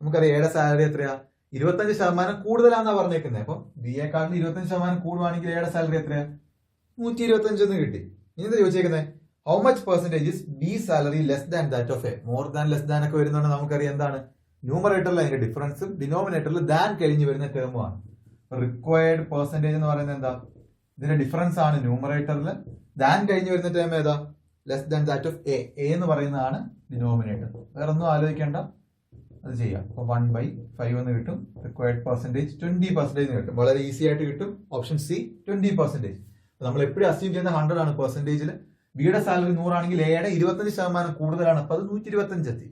നമുക്കറിയാം എയുടെ സാലറി എത്രയാ? 25% കൂടുതലാന്നാ പറഞ്ഞേക്കുന്നത്. അപ്പൊ ബിയെക്കാട്ടിലും 25% കൂടുവാണെങ്കിൽ എയുടെ സാലറി എത്രയാ? 125 എന്ന് കിട്ടി. ഇനി എന്താ ചോദിച്ചേക്കുന്നത്? How much percentage is B salary less than that of A? More than, less than ഒക്കെ വരുന്നുണ്ട്. നമുക്കറിയാം എന്താണ് ന്യൂമറേറ്ററിൽ അതിന്റെ ഡിഫറൻസും ഡിനോമിനേറ്ററിൽ ദാൻ കഴിഞ്ഞ് വരുന്ന ടേമുമാണ്. റിക്വയർഡ് പെർസെന്റേജ് എന്ന് പറയുന്നത് എന്താ? ഇതിന്റെ ഡിഫറൻസ് ആണ് ന്യൂമറേറ്ററിൽ. ദാൻ കഴിഞ്ഞ് വരുന്ന ടേം ഏതാ? Less than that of A. എന്ന് പറയുന്നതാണ് ഡിനോമിനേറ്റർ. വേറെ ഒന്നും ആലോചിക്കേണ്ട, അത് ചെയ്യാം. അപ്പൊ 1/5 എന്ന് കിട്ടും. റിക്വയർഡ് പെർസെന്റേജ് 20% എന്ന് കിട്ടും. വളരെ ഈസി ആയിട്ട് കിട്ടും. Option C 20%. നമ്മൾ എപ്പോഴും അസ്യൂം ചെയ്യുന്ന 100 ആണ് പെർസെന്റേജിൽ. ബിയുടെ സാലറി 100 ആണെങ്കിൽ എയുടെ 25% കൂടുതലാണ്. അപ്പൊ അത് 125 എത്തി.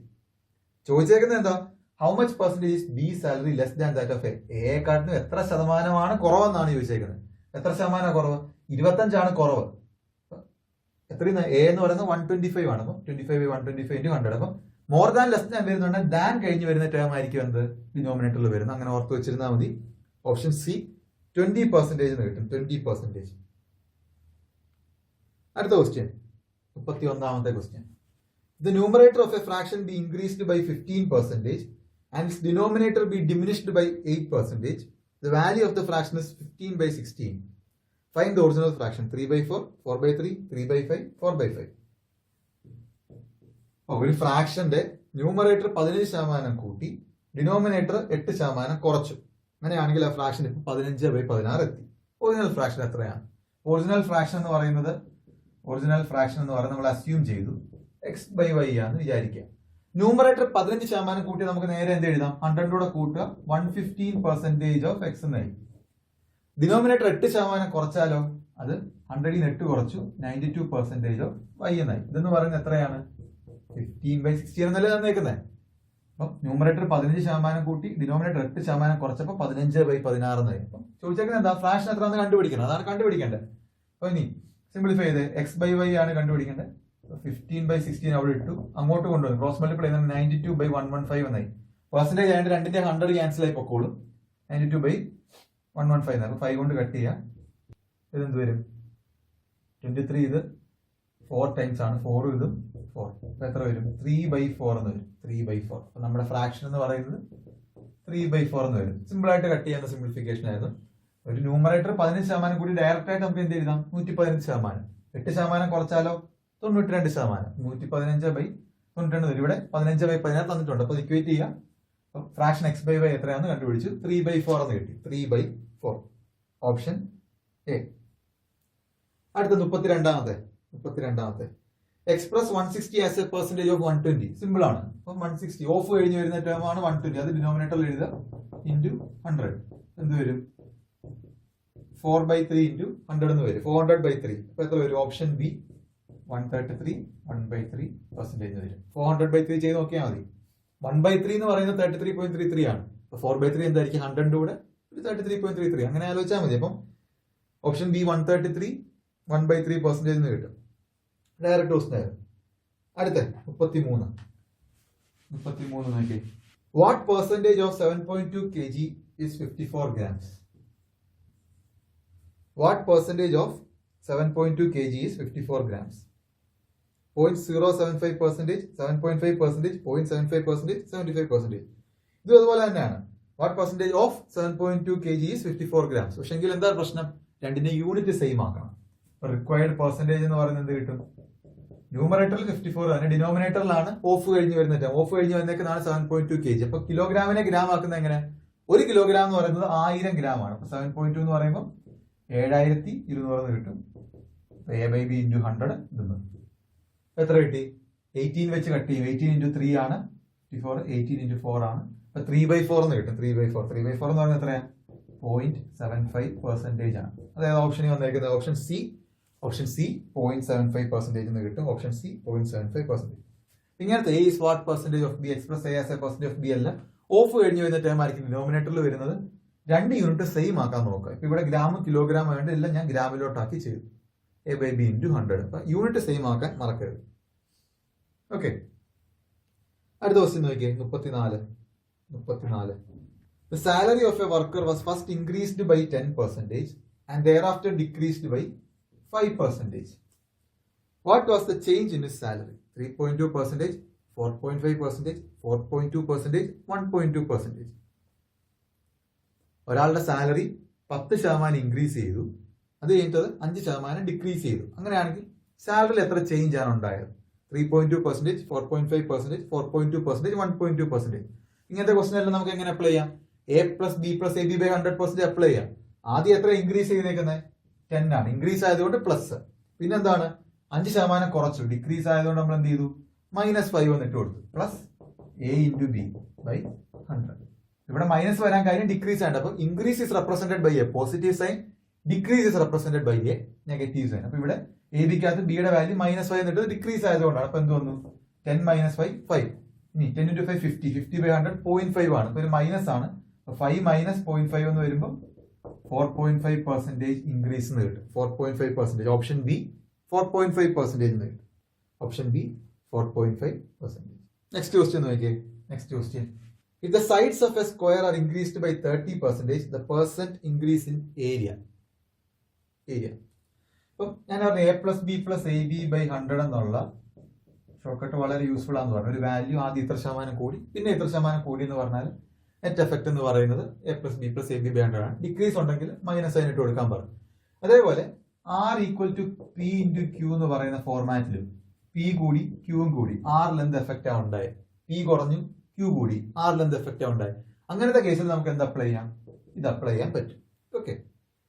ചോദിച്ചേക്കുന്നത് എന്താ? How much percentage is B salary less than that of A? എയെക്കാട്ടിലും എത്ര ശതമാനമാണ് കുറവെന്നാണ് ചോദിച്ചേക്കുന്നത്. എത്ര ശതമാനം കുറവ്? 25 ആണ് കുറവ്. എത്രയും എ എന്ന് പറയുന്നത് 125 ആണ്. അപ്പൊ 25/125 × 100. അപ്പൊ മോർ ദാൻ, ലെസ് ദാൻ വരുന്നുണ്ട്. ദാൻ കഴിഞ്ഞ് വരുന്ന ടേം ആയിരിക്കും എന്ത്? ഡിനോമിനേറ്ററിൽ വരുന്നത്. അങ്ങനെ ഓർത്ത് വെച്ചിരുന്നാൽ മതി. ഓപ്ഷൻ സി 20% എന്ന് കിട്ടും. 20%. അടുത്ത ക്വസ്റ്റ്യൻ 31ാമത്തെ question. The numerator of a fraction be increased by 15% and its denominator be diminished by 8%. The value of the fraction is 15/16. Find the original fraction. 3/4, 4/3, 3/5, 4/5. ഒരു ഫ്രാക്ഷന്റെ ന്യൂമറേറ്റർ 15% കൂട്ടി, ഡിനോമിനേറ്റർ 8% കുറച്ചു. അങ്ങനെയാണെങ്കിൽ ആ ഫ്രാക്ഷൻ ഇപ്പൊ 15/16 എത്തി. ഒറിജിനൽ ഫ്രാക്ഷൻ എത്രയാണ്? Original fraction എന്ന് പറയുന്നത് നമ്മൾ അസ്യൂം ചെയ്തു x/y ആണെന്ന് വിചാരിക്കുക. ന്യൂമറേറ്റർ 15% കൂട്ടി നമുക്ക് നേരെ എന്ത് എഴുതാം? 100 കൂടെ കൂട്ടുക, 115% ഓഫ് x എന്ന് എഴുതി. ഡിനോമിനേറ്റർ 8% കുറച്ചാലോ? അത് 100 ൽ 8 കുറച്ചു, 92% ഓഫ് y എന്നായി. ഇതെന്ന് പറയുന്നത് എത്രയാണ്? 15/16 എന്നല്ലേ തന്നേക്കുന്നത്. അപ്പൊ ന്യൂമറേറ്റർ 15% കൂട്ടി, ഡിനോമിനേറ്റർ 8% കുറച്ചപ്പോ 15/16 എന്നായി. അപ്പൊ ചോദിച്ചേക്കുന്നത് എന്താ? ഫ്രാക്ഷൻ എത്രയാണെന്ന് കണ്ടുപിടിക്കണം. അതാണ് കണ്ടുപിടിക്കേണ്ടത്. അപ്പൊ ഇനി സിംപ്ലിഫൈ ചെയ്ത് x/y ആണ് കണ്ടുപിടിക്കേണ്ടത്. 15/16 അവിടെ ഇട്ടു, അങ്ങോട്ട് കൊണ്ടുവന്നു. ക്രോസ് മൾട്ടിപ്ലൈ ചെയ്യുന്നത് 92/115 എന്നായി. പെർസെന്റേജ് ആയിട്ട് 2ന്റെ 100 ക്യാൻസൽ ആയി പൊക്കോളും. 92/115 എന്നായി. അപ്പൊ 5 കൊണ്ട് കട്ട് ചെയ്യാം. ഇതെന്ത് വരും? 23. ഇത് 4 ടൈംസ് ആണ്. 4 ഇതും 4. അപ്പൊ എത്ര വരും? 3/4 എന്ന് വരും. 3/4. അപ്പൊ നമ്മുടെ ഫ്രാക്ഷൻ എന്ന് പറയുന്നത് 3/4 എന്ന് വരും. സിമ്പിൾ ആയിട്ട് കട്ട് ചെയ്യാവുന്ന സിംപ്ലിഫിക്കേഷൻ ആയിരുന്നു. ഒരു ന്യൂമറേറ്റർ 15% കൂടി ഡയറക്റ്റ് ആയിട്ട് നമുക്ക് എന്ത് എഴുതാം? 115%. 8% കുറച്ചാലോ? 92%. 115/92 വരും. ഇവിടെ 15/16 തന്നിട്ടുണ്ട്. അപ്പൊ ഇക്വേറ്റ് ചെയ്യാം. ഫ്രാക്ഷൻ x/y എത്രയാണെന്ന് കണ്ടുപിടിച്ചു. 3/4 എന്ന് കിട്ടി. 3/4. Option A. അടുത്ത 32ാമത്തെ. Express 160 as a percentage of 120. Simple ആണ്. അപ്പം 160 ഓഫ് കഴിഞ്ഞ് വരുന്ന ടേം ആണ് 120. അത് ഡിനോമിനേറ്ററിൽ എഴുതുക ഇൻറ്റു 100. എന്ത് വരും? 4/3 ഇൻറ്റു 100 എന്ന് വരും. 400/3. അപ്പൊ എത്ര വരും? ഓപ്ഷൻ ബി 133 1/3 പെർസെന്റേജ് വരും. 400/3 ചെയ്ത് നോക്കിയാൽ മതി. 1/3 എന്ന് പറയുന്നത് 33.33 ആണ്. അപ്പൊ 4/3 എന്തായിരിക്കും? 100 കൂടെ 33.33. അങ്ങനെ ആലോചിച്ചാൽ മതി. അപ്പം ഓപ്ഷൻ ബി 133 1/3 പെർസെന്റേജ് എന്ന് കിട്ടും. ഡയറക്റ്റ് ക്വസ്റ്റ്യൻ ആയിരുന്നു. അടുത്ത 33 നോക്കി. What percentage of 7.2 kg is 54 grams? What percentage of 7.2 kg is 54 grams? 0.075%, 7.5%, 0.75%, 75%. ഇത് അതുപോലെ തന്നെയാണ്. What percentage of 7.2 kg is 54 grams. പക്ഷെ എങ്കിൽ എന്താ പ്രശ്നം? രണ്ടിന്റെ യൂണിറ്റ് സെയിം ആക്കണം. റിക്വയർഡ് പെർസെന്റേജ് എന്ന് പറയുന്നത് എന്ത് കിട്ടും? ന്യൂമറേറ്ററിൽ 54 ആണ്, ഡിനോമിനേറ്ററിലാണ് ഓഫ് കഴിഞ്ഞ് വരുന്നത്. ഓഫ് കഴിഞ്ഞ് വന്നേക്കുന്നതാണ് 7.2 kg. അപ്പൊ കിലോഗ്രാമിനെ ഗ്രാം ആക്കുന്നത് എങ്ങനെ? 1 കിലോഗ്രാം എന്ന് പറയുന്നത് 1000 ഗ്രാം ആണ്. അപ്പൊ 7.2 എന്ന് പറയുമ്പോൾ 7200 കിട്ടും. A/B ഇൻറ്റു 100 ഇടുന്നു. എത്ര കിട്ടി? 18 വെച്ച് കട്ട് ചെയ്യും. 18 ഇൻറ്റു 3 ആണ് 54. 18 ഇൻറ്റു 4 ആണ്. അപ്പൊ 3/4 എന്ന് കിട്ടും. 3/4 എന്ന് പറയുന്നത് എത്രയാണ്? 0.75% ആണ്. അതായത് ഓപ്ഷനിൽ വന്നേക്കുന്നത് ഓപ്ഷൻ സി 0.75% എന്ന് കിട്ടും. Option C 0.75%. ഇങ്ങനത്തെ A is what percentage of B, express A as a percentage of B അല്ല. ഓഫ് കഴിഞ്ഞ് വരുന്ന ടേം ആയിരിക്കും ഡിനോമിനേറ്ററിൽ വരുന്നത്. 2 യൂണിറ്റ് സെയിം ആക്കാൻ നോക്കുക. ഇപ്പൊ ഇവിടെ ഗ്രാം കിലോഗ്രാം വേണ്ട, എല്ലാം ഞാൻ ഗ്രാമിലോട്ടാക്കി ചെയ്തു. A/B into 100. അപ്പൊ യൂണിറ്റ് സെയിം ആക്കാൻ മറക്കരുത്. ഓക്കെ, അടുത്ത ക്വസ്റ്റ്യൻ നോക്കിയേ. 34. The salary of a worker was first increased by 10% and thereafter decreased by 5%. What was the change in his salary? 3.2%, 4.5%, 4.2%, 1.2%. ഒരാളുടെ സാലറി 10% ഇൻക്രീസ് ചെയ്തു, അത് കഴിഞ്ഞിട്ട് 5% ഡിക്രീസ് ചെയ്തു. അങ്ങനെയാണെങ്കിൽ സാലറിയിൽ എത്ര ചേഞ്ച് ആണ് ഉണ്ടായത്? 3.2%, 4.5%, 4.2%, 1.2%. ഇങ്ങനത്തെ ക്വസ്റ്റൻ എല്ലാം നമുക്ക് എങ്ങനെ അപ്ലൈ ചെയ്യാം? A+B+AB/100% അപ്ലൈ ചെയ്യാം. ആദ്യം എത്ര ഇൻക്രീസ് ചെയ്തേക്കുന്നത്? 10 ആണ്. ഇൻക്രീസ് ആയതുകൊണ്ട് പ്ലസ്. പിന്നെന്താണ്? 5% കുറച്ചു, ഡിക്രീസ് ആയതുകൊണ്ട് നമ്മൾ എന്ത് ചെയ്തു? -5 വന്നിട്ട് കൊടുത്തു. Plus A into B by 100. ഇവിടെ മൈനസ് വരാൻ കാര്യം ഡിക്രീസ് ആണ്. അപ്പൊ increase is represented by a positive sign, decrease is represented by a negative sign. അപ്പൊ ഇവിടെ AB-ക്കകത്ത് ബിയുടെ വാല്യൂ -5 എന്നിട്ട് ഡിക്രീസ് ആയതുകൊണ്ടാണ്. അപ്പൊ എന്ത് വന്നു? 10 - 5 5. ഇനി 10 × 5 50. 50/100 0.5 ആണ്. അപ്പൊ ഒരു മൈനസ് ആണ്. 5 - 0.5 എന്ന് വരുമ്പോൾ 4.5% ഇൻക്രീസ് എന്ന് കിട്ടും. 4.5%. ഓപ്ഷൻ ബി 4.5% എന്ന് കിട്ടും. Option B 4.5%. നെക്സ്റ്റ് ക്വസ്റ്റ്യൻ നോക്കിയേ. Next question. If the sides of a square are increased by 30%, the percent increase in area. അപ്പം ഞാൻ പറഞ്ഞു A+B+AB/100 എന്നുള്ള ഷോർട്ട്കട്ട് വളരെ യൂസ്ഫുൾ ആണെന്ന് പറഞ്ഞു. ഒരു വാല്യൂ ആദ്യം ഇത്ര ശതമാനം കൂടി പിന്നെ ഇത്ര ശതമാനം കൂടി എന്ന് പറഞ്ഞാൽ നെറ്റ് എഫക്ട് എന്ന് പറയുന്നത് A+B+AB/100 ആണ്. ഡിക്രീസ് ഉണ്ടെങ്കിൽ -5 ഇട്ട് കൊടുക്കാൻ പറഞ്ഞു. അതേപോലെ R = P × Q എന്ന് പറയുന്ന ഫോർമാറ്റിലും P കൂടി Qയും കൂടി ആറിൽ എന്ത് എഫക്റ്റ് ആണ് ഉണ്ടായത്? P കുറഞ്ഞു, Q കൂടി, ആറിൽ എന്ത് എഫക്റ്റ് ആണ് ഉണ്ടായത്? അങ്ങനത്തെ കേസിൽ നമുക്ക് എന്ത് അപ്ലൈ ചെയ്യാം? ഇത് അപ്ലൈ ചെയ്യാൻ പറ്റും. ഓക്കെ,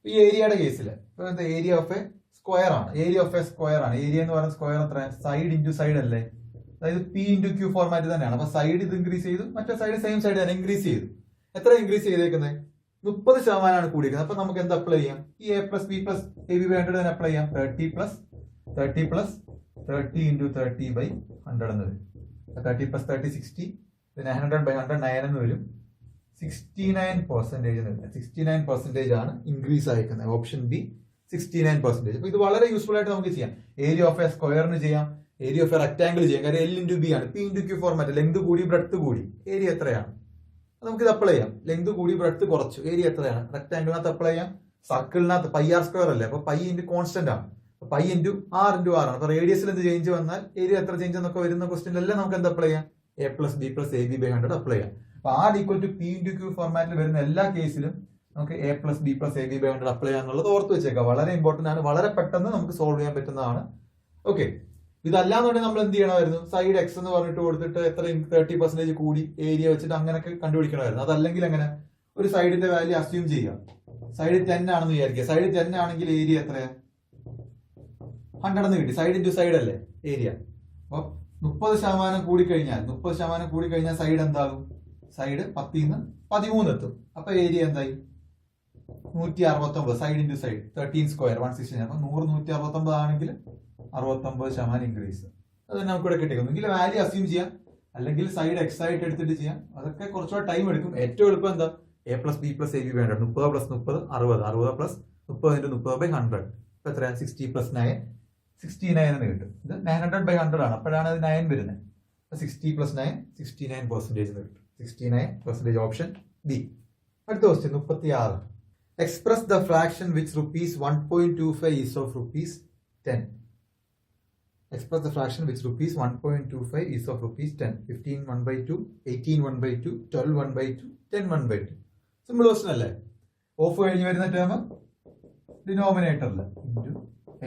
ഈ ഏരിയയുടെ കേസിൽ എന്താ? ഏരിയ ഓഫ് എ സ്ക്വയർ ആണ്. ഏരിയ ഓഫ് എ സ്ക്വയർ ആണ്. ഏരിയ എന്ന് പറയുന്ന സ്ക്വയർ എത്ര? സൈഡ് ഇൻറ്റു സൈഡ് അല്ലേ? അതായത് P × Q ഫോർമാറ്റ് തന്നെയാണ്. അപ്പൊ സൈഡ് ഇത് ഇൻക്രീസ് ചെയ്തു, മറ്റേ സൈഡ് സെയിം സൈഡ് തന്നെ ഇൻക്രീസ് ചെയ്തു. എത്ര ഇൻക്രീസ് ചെയ്തേക്കുന്നത്? 30% ആണ് കൂടിയിരിക്കുന്നത്. അപ്പൊ നമുക്ക് എന്ത് അപ്ലൈ ചെയ്യാം? ഈ A+B+AB/100 തന്നെ അപ്ലൈ ചെയ്യാം. 30 + 30 × 30/100 എന്ന് വരും. 30 + 30 60. പിന്നെ 100/100 9 എന്ന് വരും. 69% എന്ന് വരും. 69% ആണ് ഇൻക്രീസ് ആയിരിക്കുന്നത്. Option B 69%. അപ്പൊ ഇത് വളരെ യൂസ്ഫുൾ ആയിട്ട് നമുക്ക് ചെയ്യാം. ഏരിയ ഓഫ് എ സ്ക്വയറിന് ചെയ്യാം, ഏരിയ ഓഫ് എ റെക്ടാംഗിൾ ചെയ്യാം. കാര്യം L × B ആണ്. P × Q format. ലെങ്ത് കൂടി ബ്രെഡ്ത്ത് കൂടി, ഏരിയ എത്രയാണ്? നമുക്ക് ഇത് അപ്ലൈ ചെയ്യാം. ലെങ്ത് കൂടി ബ്രെഡ്ത്ത് കുറച്ചു, ഏരിയ എത്രയാണ്? റെക്ടാംഗിളിനകത്ത് അപ്ലൈ ചെയ്യാം. സർക്കിളിനകത്ത് πr² അല്ലേ? അപ്പൊ π × കോൺസ്റ്റന്റ് ആണ്. π × r × r ആണ്. അപ്പൊ റേഡിയസിൽ എന്ത് ചേഞ്ച് വന്നാൽ ഏരിയ എത്ര ചേഞ്ച് എന്നൊക്കെ വരുന്ന ക്വസ്റ്റ്യനിലെല്ലാം നമുക്ക് എന്ത് അപ്ലൈ ചെയ്യാം? A+B+AB/100 അപ്ലൈ ചെയ്യാം. അപ്പൊ R = P × Q ഫോർമാറ്റിൽ വരുന്ന എല്ലാ കേസിലും നമുക്ക് A+B+AB/100 അപ്ലൈ ചെയ്യാന്നുള്ളത് ഓർത്ത് വെച്ചേക്കാം. വളരെ ഇമ്പോർട്ടന്റ് ആണ്. വളരെ പെട്ടെന്ന് നമുക്ക് സോൾവ് ചെയ്യാൻ പറ്റുന്നതാണ്. ഓക്കെ, ഇതല്ലാന്നുണ്ടെങ്കിൽ നമ്മൾ എന്ത് ചെയ്യണമായിരുന്നു? സൈഡ് X എന്ന് പറഞ്ഞിട്ട് കൊടുത്തിട്ട് എത്ര 30% കൂടി ഏരിയ വെച്ചിട്ട് അങ്ങനെയൊക്കെ കണ്ടുപിടിക്കണമായിരുന്നു. അതല്ലെങ്കിൽ എങ്ങനെ? ഒരു സൈഡിന്റെ വാല്യൂ അസ്യൂം ചെയ്യാം. സൈഡ് 10 ആണെന്ന് വിചാരിക്കുക. സൈഡ് 10 ആണെങ്കിൽ ഏരിയ എത്രയാ? 100 എന്ന് കിട്ടി. സൈഡ് ഇൻറ്റു സൈഡ് അല്ലേ ഏരിയ. അപ്പോൾ 30% കൂടിക്കഴിഞ്ഞാൽ സൈഡ് എന്താകും? സൈഡ് 10 നിന്ന് 13 എത്തും. അപ്പൊ ഏരിയ എന്തായി? 169. Side into side 13 square 169. അപ്പൊ 100 169 ആണെങ്കിൽ 69% ഇൻക്രീസ്. അത് തന്നെ നമുക്ക് ഇവിടെ കിട്ടിയിരിക്കുന്നു. എങ്കിൽ വാല്യൂ അസ്യൂം ചെയ്യാം, അല്ലെങ്കിൽ സൈഡ് എക്സ് ആയിട്ട് എടുത്തിട്ട് ചെയ്യാം. അതൊക്കെ കുറച്ചുകൂടെ ടൈം എടുക്കും. ഏറ്റവും എളുപ്പം എന്താ? a plus B plus A B വേണ്ട. 30 പ്ലസ് 30 60. 60 plus 30 into 30/100. ഇപ്പൊ എത്ര? 60 പ്ലസ് 9 69 എന്ന് കിട്ടും. ഇത് 900/100 ആണ്. അപ്പോഴാണ് അത് 9 വരുന്നത്. 60 പ്ലസ് 9 69% എന്ന് കിട്ടും. 69% ഓപ്ഷൻ ബി. അടുത്ത question 36. Express the fraction which rupees 1.25 is of rupees 10. Express the fraction which rupees 1.25 is of rupees 10. 15 1/2, 18 1/2, 12 1/2, 10 1/2. Simple question അല്ലേ? ഓഫ് കഴിഞ്ഞ് വരുന്ന ടേം ഡിനോമിനേറ്ററിൽ ഇൻറ്റു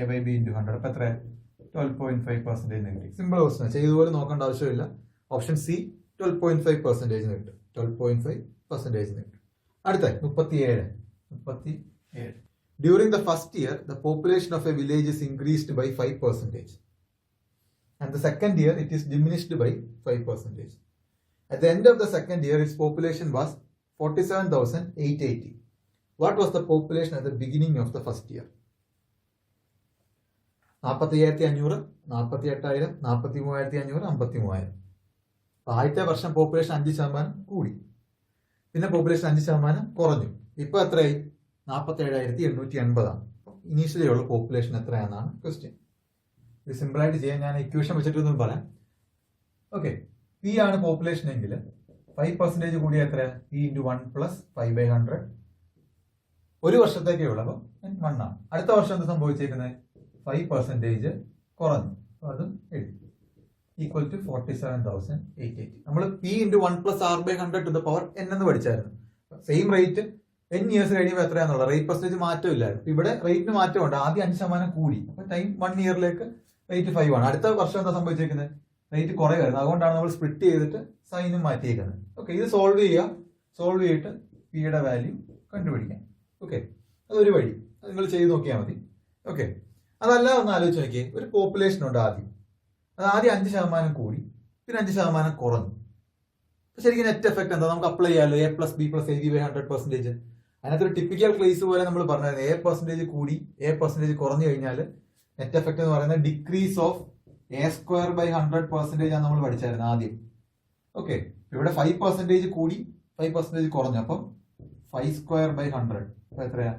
a/b ഇൻറ്റു 100. അപ്പൊ എത്ര? 12.5% കിട്ടി. Simple question. ചെയ്തുപോലെ നോക്കേണ്ട ആവശ്യമില്ല. ഓപ്ഷൻ സി 12.5% കിട്ടും. 12.5% കിട്ടും. അടുത്ത 37. During the first year, the population of a village is increased by 5%. And the second year, it is diminished by 5%. At the end of the second year, its population was 47,880. What was the population at the beginning of the first year? 45,500, 48,000, 43,500, 53,000. ആദ്യത്തെ വർഷം population 5% കൂടി, പിന്നെ population 5% കുറഞ്ഞു. ഇപ്പൊ എത്രയായി? 47,880 ആണ്. Initially ഉള്ള population എത്രയാണെന്നാണ് question. ഇത് സിമ്പിൾ ആയിട്ട് ചെയ്യാൻ ഞാൻ ഇക്വേഷൻ വെച്ചിട്ടൊന്നും പറയാം. ഓക്കെ, പി ആണ് പോപ്പുലേഷൻ എങ്കിൽ 5% കൂടിയ എത്ര? P into 1 plus 5/100. ഒരു വർഷത്തേക്കേ ഉള്ളൂ. അപ്പം 1 ആണ്. അടുത്ത വർഷം എന്ത് സംഭവിച്ചേക്കുന്നത്? 5% കുറഞ്ഞു. അത് എഴുതി ഈക്വൽ ടു 47,880. നമ്മൾ P into 1 plus r/100 to the power n എന്ന് പഠിച്ചായിരുന്നു. സെയിം റേറ്റ് n ഇയേഴ്സ് കഴിയുമ്പോൾ എത്രയാന്നുള്ള റേറ്റ് പെർസെന്റേജ് മാറ്റമില്ലായിരുന്നു. ഇവിടെ റേറ്റിന് മാറ്റമുണ്ട്. ആദ്യം 5% കൂടി. അപ്പൊ ടൈം 1 ഇയറിലേക്ക് റേറ്റ് 5 ആണ്. അടുത്ത വർഷം എന്താ സംഭവിച്ചേക്കുന്നത്? റേറ്റ് കുറയുമായിരുന്നു. അതുകൊണ്ടാണ് നമ്മൾ സ്പ്ലിറ്റ് ചെയ്തിട്ട് സൈനും മാറ്റിയേക്കുന്നത്. ഓക്കെ, ഇത് സോൾവ് ചെയ്തിട്ട് പിയുടെ വാല്യൂ കണ്ടുപിടിക്കാം. ഓക്കെ, അതൊരു വഴി. അത് നിങ്ങൾ ചെയ്ത് നോക്കിയാൽ മതി. ഓക്കെ, അതല്ല ഒന്ന് ആലോചിച്ച് നോക്കിയേ. ഒരു പോപ്പുലേഷൻ ഉണ്ട് ആദ്യം. അത് ആദ്യം 5% കൂടി, പിന്നെ 5% കുറഞ്ഞു. ശരിക്കും നെറ്റ് എഫക്ട് എന്താ? നമുക്ക് അപ്ലൈ ചെയ്യാമല്ലോ. a plus B plus a/100%. അതിനകത്ത് ഒരു ടിപ്പിക്കൽ കേസ് പോലെ നമ്മൾ പറഞ്ഞായിരുന്നു. a% കൂടി a% കുറഞ്ഞു കഴിഞ്ഞാൽ നെറ്റ് എഫക്ട് എന്ന് പറയുന്നത് ഡിക്രീസ് ഓഫ് a²/100% ആണ് നമ്മൾ പഠിച്ചായിരുന്നു ആദ്യം. ഓക്കെ, ഇവിടെ 5% കൂടി 5% കുറഞ്ഞു. അപ്പം 5²/100 എത്രയാ?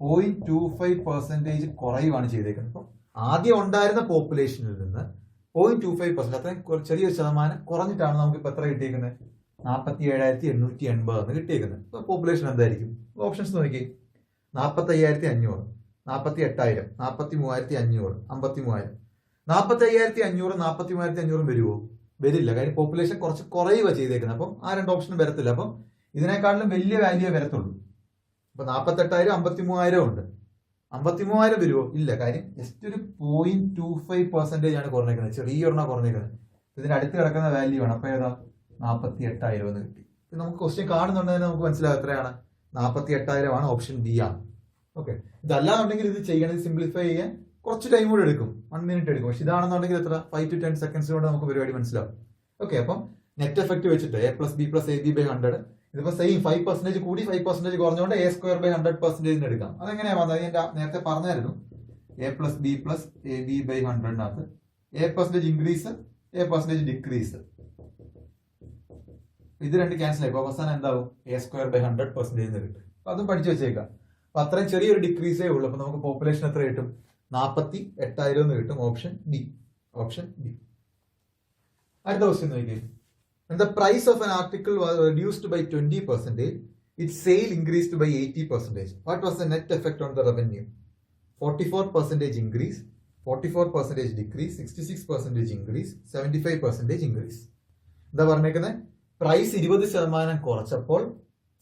0.25% കുറയുവാണ് ചെയ്തേക്കുന്നത്. അപ്പം ആദ്യം ഉണ്ടായിരുന്ന പോപ്പുലേഷനിൽ നിന്ന് 0.25%, അത്രയും ചെറിയൊരു ശതമാനം കുറഞ്ഞിട്ടാണ് നമുക്ക് ഇപ്പൊ എത്ര കിട്ടിയേക്കുന്നത്? 47,880 എന്ന് കിട്ടിയേക്കുന്നത്. അപ്പൊ പോപ്പുലേഷൻ എന്തായിരിക്കും? ഓപ്ഷൻസ് നോക്കി. 45,500, 48,000, 43,500, 53,000. 45,500 43,500 വരുമോ? വരില്ല. കാര്യം പോപ്പുലേഷൻ കുറച്ച് കുറയുക ചെയ്തേക്കുന്നത്. അപ്പം ആ രണ്ട് ഓപ്ഷനും വരത്തില്ല. അപ്പം ഇതിനേക്കാളും വലിയ വാല്യൂ വരത്തുള്ളൂ. അപ്പൊ 48,000 53,000 ഉണ്ട്. 53,000 വരുമോ? ഇല്ല. കാര്യം ജസ്റ്റ് ഒരു 0.25% ആണ് കുറഞ്ഞേക്കുന്നത്. ചെറിയൊരെണ്ണം കുറഞ്ഞേക്കുന്നത്. ഇതിന്റെ അടുത്ത് കിടക്കുന്ന വാല്യൂ ആണ്. അപ്പൊ ഏതാ? 48,000 എന്ന് കിട്ടി. നമുക്ക് ക്വസ്റ്റ്യൻ കാണുന്നുണ്ടെങ്കിൽ നമുക്ക് മനസ്സിലാവും എത്രയാണ്? 48,000 ആണ്. ഓപ്ഷൻ ബി ആണ്. ഓക്കെ, ഇതല്ലാന്നുണ്ടെങ്കിൽ ഇത് ചെയ്യണത് സിംപ്ലിഫൈ ചെയ്യാൻ കുറച്ച് ടൈം കൂടെ എടുക്കും. 1 മിനിറ്റ് എടുക്കും. പക്ഷെ ഇതാണെന്നുണ്ടെങ്കിൽ എത്ര? 5 to 10 seconds കൊണ്ട് നമുക്ക് പരിപാടി മനസ്സിലാവും. ഓക്കെ, അപ്പം നെറ്റ് എഫക്ട് വെച്ചിട്ട് a plus B plus ab/100 ഇതിപ്പോ സെയിം 5% കൂടി 5% കുറഞ്ഞുകൊണ്ട് a²/100% എടുക്കാം. അതെങ്ങനെയാ വന്നത്? ഞാൻ നേരത്തെ പറഞ്ഞായിരുന്നു. a plus B plus ab/100 a% increase a% decrease. ഇത് രണ്ട് ക്യാൻസൽ ആയി. അവസാനം എന്താവും? a²/100% കിട്ടും. അപ്പൊ അതും പഠിച്ചു വെച്ചേക്കാം. അപ്പൊ അത്രയും ചെറിയൊരു ഡിക്രീസേ ഉള്ളൂ. അപ്പൊ നമുക്ക് പോപ്പുലേഷൻ എത്ര കിട്ടും? 48,000 എന്ന് കിട്ടും. Option D. അടുത്ത ക്വസ്റ്റ്യൻ നോക്കിയേ. When the price of an article was reduced by 20%, its sale increased by 80%. What was the net effect on the revenue? 44% increase, 44% decrease, 66% increase, 75% increase. എന്താ പറഞ്ഞേക്കുന്നത്? പ്രൈസ് 20% കുറച്ചപ്പോൾ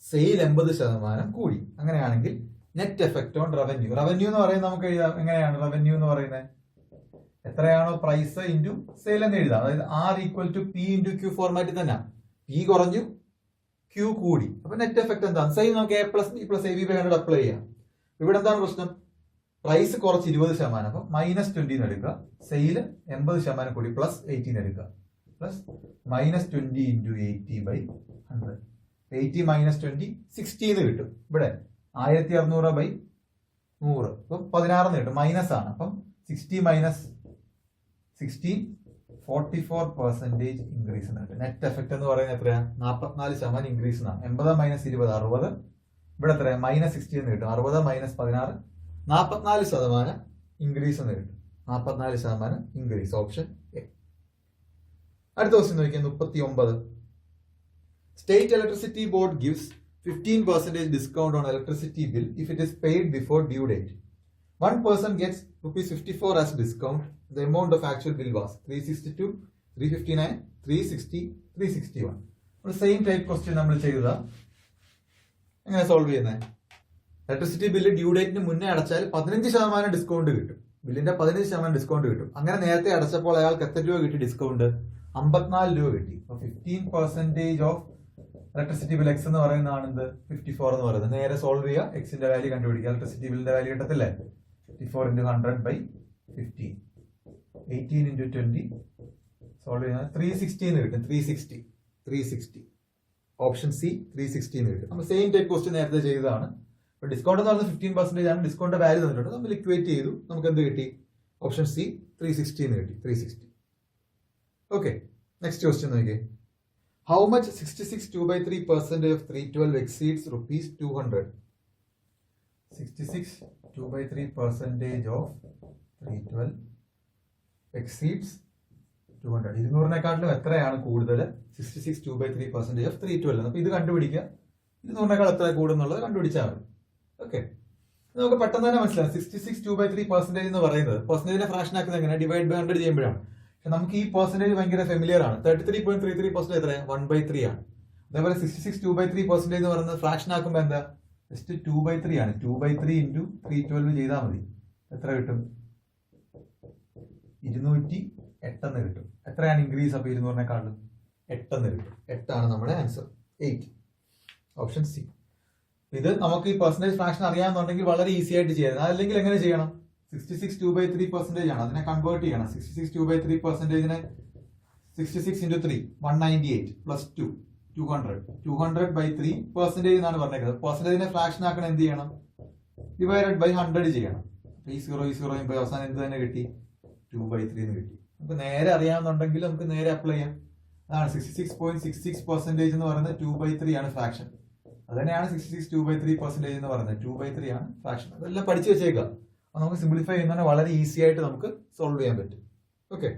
സെയിൽ 80% കൂടി. അങ്ങനെയാണെങ്കിൽ net effect on revenue. Revenue എന്ന് പറയുന്നത് നമുക്ക് എഴുതാം. എങ്ങനെയാണ് revenue എന്ന് പറയുന്നത്? എത്രയാണോ പ്രൈസ് ഇൻറ്റു സെയിൽ എന്ന് എഴുതാം. അതായത് R equal to P into Q ഫോർമാറ്റിൽ തന്നെ. പി കുറഞ്ഞു, ക്യൂ കൂടി. അപ്പൊ നെറ്റ് എഫക്ട് എന്താണ്? സെയിം നമുക്ക് a plus B plus ab/100 apply ചെയ്യാം. ഇവിടെ എന്താണ് പ്രശ്നം? പ്രൈസ് കുറച്ച് 20%, അപ്പം -20 എടുക്കുക. സെയിൽ 80% കൂടി പ്ലസ് 18 എടുക്കുക. Plus -20 into 80/100. 80 - 20 60 കിട്ടും. ഇവിടെ 1600/100, അപ്പം 16 കിട്ടും. മൈനസ് ആണ്, അപ്പം 60 - 16 44% ഇൻക്രീസ് കിട്ടും. നെറ്റ് എഫക്ട് എന്ന് പറയുന്നത് എത്രയാ? 44% ഇൻക്രീസ് എന്നാണ്. 80 - 20 60. ഇവിടെ എത്രയാ? -60 എന്ന് കിട്ടും. 60 - 16 44% ഇൻക്രീസ് എന്ന് കിട്ടും. 44% ഇൻക്രീസ്. Option A. അടുത്ത ക്വസ്റ്റ്യൻ നോക്കിയാൽ 39. State electricity board gives 15% discount on electricity bill if it is paid before due date. One person gets ₹54 as discount. The amount of actual bill was 362, 359, 360, 361. Same type question നമ്മൾ ചെയ്തതാ. എങ്ങനെ solve ചെയ്യുന്നത്? Electricity bill due ഡേറ്റിന് മുന്നേ അടച്ചാൽ 15% discount കിട്ടും. ബില്ലിന്റെ 15% discount കിട്ടും. അങ്ങനെ നേരത്തെ അടച്ചപ്പോൾ അയാൾക്ക് എത്ര രൂപ കിട്ടി? ഡിസ്കൗണ്ട് 54 രൂപ കിട്ടി. അപ്പൊ 15% ഓഫ് ഇലക്ട്രിസിറ്റി ബിൽ എക്സ് എന്ന് പറയുന്നതാണ് എന്ത്? 54 എന്ന് പറയുന്നത്. നേരെ സോൾവ് ചെയ്യുക, എക്സിന്റെ വാല്യൂ കണ്ടുപിടിക്കുക. ഇലക്ട്രിസിറ്റി ബില്ലിന്റെ വാല്യൂ കിട്ടത്തില്ലേ? 54 × 100/15. 18 × 20 സോൾവ് ചെയ്യുന്നത് 360 എന്ന് കിട്ടും. 360. ഓപ്ഷൻ സി 360 എന്ന് കിട്ടും. നമ്മൾ സെയിം ടൈപ്പ് ക്വസ്റ്റ്യൻ നേരത്തെ ചെയ്തതാണ്. ഡിസ്കൗണ്ട് എന്ന് പറയുന്നത് 15% ആണ്. ഡിസ്കൗണ്ട് വാല്യൂ തന്നിട്ടുണ്ട്. നമ്മൾ ഇക്വേറ്റ് ചെയ്തു. നമുക്ക് എന്ത് കിട്ടി? ഓപ്ഷൻ സി 360 എന്ന് കിട്ടി. 360. ഓക്കെ, നെക്സ്റ്റ് ക്വസ്റ്റ്യൻ നോക്കിയേ. How much 66 2/3% of 312 exceeds ₹200? 66 2/3% of 312 exceeds 200. 200-നെക്കാട്ടിലും എത്രയാണ് കൂടുതൽ? 66 2/3% of 312. അപ്പൊ ഇത് കണ്ടുപിടിക്കുക. 200-നേക്കാൾ എത്ര കൂടുന്നുള്ളത് കണ്ടുപിടിച്ചാൽ മതി. ഓക്കെ, നമുക്ക് പെട്ടെന്ന് തന്നെ മനസ്സിലാവും. 66 2/3% എന്ന് പറയുന്നത് പെർസെന്റേജിനെ ഫ്രാക്ഷൻ ആക്കുന്നത് എങ്ങനെ? ഡിവൈഡ് ബൈ 100 ചെയ്യുമ്പോഴാണ്. നമുക്ക് ഈ പെർസെന്റേജ് ഭയങ്കര ഫെമിലിയർ ആണ്. 33.33% എത്ര? 1/3 ആണ്. അതേപോലെ 66 2/3% എന്ന് പറയുന്നത് ഫ്രാക്ഷൻ ആക്കുമ്പോൾ എന്താ? ജസ്റ്റ് 2/3 ആണ്. 2/3 × 312 ചെയ്താൽ മതി. എത്ര കിട്ടും? 208 എന്ന് കിട്ടും. എത്രയാണ് ഇൻക്രീസ്? അപ്പൊ 200-നെക്കാളും 8 എന്ന് കിട്ടും. 8 ആണ് നമ്മുടെ ആൻസർ. 8. Option C. ഇത് നമുക്ക് ഈ പെർസെന്റേജ് ഫ്രാക്ഷൻ അറിയാമെന്നുണ്ടെങ്കിൽ വളരെ ഈസി ആയിട്ട് ചെയ്യാം. അതല്ലെങ്കിൽ എങ്ങനെ ചെയ്യണം? 66 2/3% ആണ്. അതിനെ കൺവേർട്ട് ചെയ്യണം. 66 2/3%-നെ 66 × 3 198 പ്ലസ് 2 200 200/3% എന്നാണ് പറഞ്ഞേക്കുന്നത്. പെർസെന്റേജിനെ ഫ്രാക്ഷൻ ആക്കണം എന്ത് ചെയ്യണം? ഡിവൈഡഡ് ബൈ 100 ചെയ്യണം. ഈ 0 അവസാനം എന്ത് തന്നെ കിട്ടി? 2/3 എന്ന് കിട്ടി. നമുക്ക് നേരെ അറിയാമെന്നുണ്ടെങ്കിൽ നമുക്ക് നേരെ അപ്ലൈ ചെയ്യാം. അതാണ് 66.66% എന്ന് പറയുന്നത് 2/3 ആണ് ഫ്രാക്ഷൻ. അത് തന്നെയാണ് 66 2/3% എന്ന് പറയുന്നത്. 2/3 ആണ് ഫ്രാക്ഷൻ. അതെല്ലാം പഠിച്ചു വെച്ചേക്കുക. നമുക്ക് സിംപ്ലിഫൈ ചെയ്യുന്നതിന് വളരെ ഈസി ആയിട്ട് നമുക്ക് സോൾവ് ചെയ്യാൻ പറ്റും. ഓക്കെ.